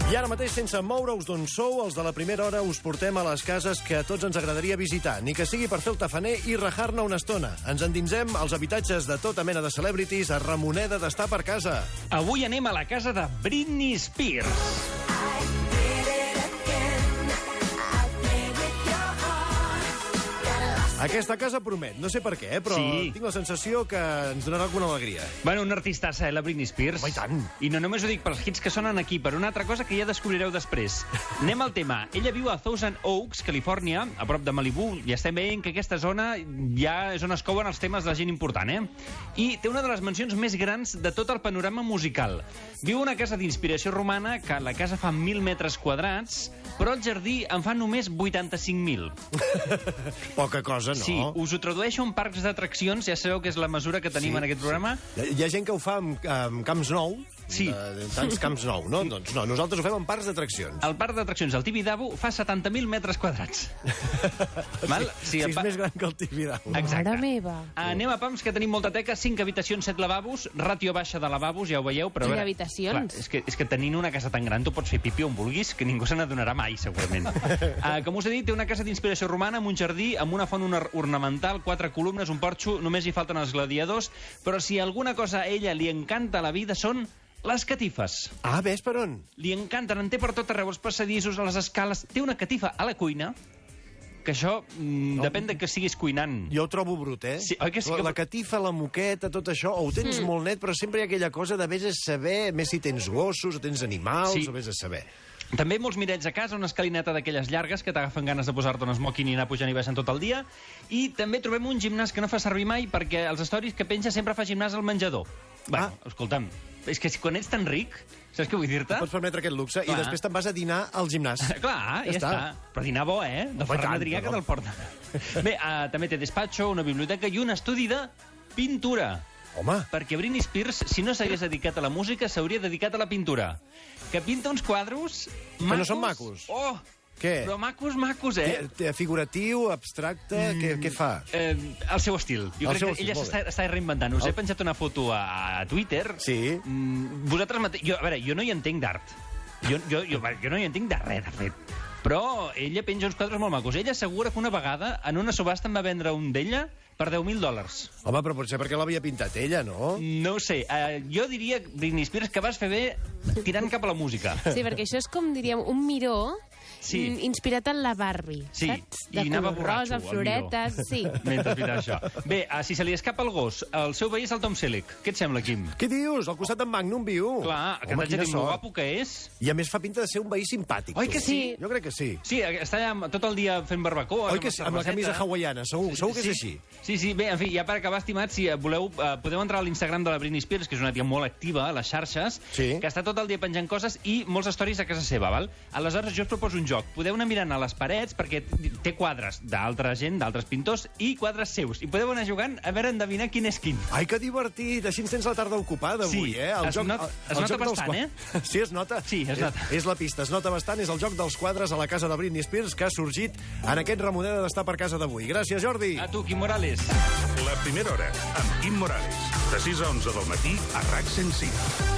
I ara mateix, sense moure-us d'on sou, els de la primera hora us portem a les cases que a tots ens agradaria visitar, ni que sigui per fer el tafaner i rajar-ne una estona. Ens endinsem als habitatges de tota mena de celebrities a remoneda d'estar per casa. Avui anem a la casa de Britney Spears. Aquesta casa promet, no sé per què, però Sí. tinc la sensació que ens donarà alguna alegria. Bueno, una artistassa, la Britney Spears. Home, i tant. I no només ho dic pels hits que sonen aquí, per una altra cosa que ja descobrireu després. Anem al tema. Ella viu a Thousand Oaks, Califòrnia, a prop de Malibu, i estem veient que aquesta zona ja és on es couen els temes de la gent important, I té una de les mansions més grans de tot el panorama musical. Viu una casa d'inspiració romana, que la casa fa 1.000 metres quadrats, però el jardí en fa només 85.000. Poca cosa, no? Sí, us ho tradueixo en parcs d'atraccions, ja sabeu que és la mesura que tenim en aquest programa. Hi ha gent que ho fa amb Camps Nou, Sí. tants Camps Nou, no? Doncs no, nosaltres ho fem en parcs d'atraccions. El parc d'atraccions del Tibidabo fa 70.000 metres quadrats. Val? Sí, és més gran que el Tibidabo. Exacte. Mare meva. Anem a Pams, que tenim molta teca, 5 habitacions, 7 lavabos, ràtio baixa de lavabos, ja ho veieu, però... a I veure, habitacions. Clar, és que tenint una casa tan gran tu pots fer pipí on vulguis, que ningú se n'adonarà mai, segurament. Com us he dit, té una casa d'inspiració romana amb un jardí, amb una font ornamental, 4 columnes, un porxo, només hi falten els gladiadors, però si alguna cosa a ella li encanta a la vida són les catifes. Ah, ves per on? Li encanten, en té per tot arreu, els passadissos, a les escales. Té una catifa a la cuina, que això depèn de que siguis cuinant. Jo ho trobo brut, Sí, oi que sí que- La catifa, la moqueta, tot això, ho tens molt net, però sempre hi ha aquella cosa de vés a saber, més si tens gossos o tens animals, Sí. o vés a saber. També molts mirets a casa, una escalinata d'aquelles llargues que t'agafen ganes de posar-te un smoking i anar pujant i baixant tot el dia. I també trobem un gimnàs que no fa servir mai perquè els stories que penja sempre fa gimnàs al menjador. Bueno, escolta'm, és que quan ets tan ric, saps què vull dir-te? Pots permetre aquest luxe Clar. i després te'n vas a dinar al gimnàs. Clar, ja està. Però dinar bo, De Home, Ferran tant, Adrià, que però. te'l porta. Bé, també té despatxo, una biblioteca i un estudi de pintura. Home, Perquè Britney Spears, si no s'hagués dedicat a la música, s'hauria dedicat a la pintura. Que pinta uns quadros macos. Que no són macos. Oh! què? Però macos, Figuratiu, abstracte, què fa? El seu estil. Jo El crec seu que estil, ella molt bé. s'està reinventant. Us he penjat una foto a Twitter. Sí. Vosaltres mateix... A veure, jo no hi entenc d'art. Jo no hi entenc de res, de fet. Però ella penja uns quadres molt macos. Ella assegura que una vegada en una subhasta em va vendre un d'ella per $10.000. Home, però potser perquè l'havia pintat ella, no? No ho sé. Jo diria, Britney Spears, que vas fer bé tirant cap a la música. Sí, perquè això és com, diríem, un miró inspirat en la Barbie, Sí, saps? i anava borratxo, rosa, el floretes, sí. Mentre mirava això. Bé, si se li escapa el gos, el seu veí és el Tom Selleck. Què et sembla, Quim? Què dius? Al costat d'en Magnum viu. Clar, aquest Home, quina adjectiu molt sort. guapo que és. I a més fa pinta de ser un veí simpàtic. Oi tu. que sí? Jo crec que sí. Sí, està allà tot el dia fent barbacoa. Oi que sí? Amb la camisa hawaiana, segur que és així. Sí, bé, en fi, ja per acabar, estimats, si voleu, podeu entrar a l'Instagram de la Britney Spears, que és una tia molt activa a les xarxes, Sí. que està tot el dia penjant coses i molts stories a casa seva, val? Aleshores, jo us proposo un joc. Podeu anar mirant a les parets, perquè té quadres d'altra gent, d'altres pintors, i quadres seus. I podeu anar jugant a veure endevinar quin és quin. Ai, que divertit! Així ens tens la tarda ocupada avui, Sí, El es nota joc dels bastant, Sí, es nota. Sí, es nota. És la pista, es nota bastant. És el joc dels quadres a la casa de Britney Spears que ha sorgit en aquest remoneda d'estar per casa d'avui. Gràcies, Jordi. A tu, Quim Morales. La primera hora, amb Quim Morales. De 6 a 11 del matí a RAC 105.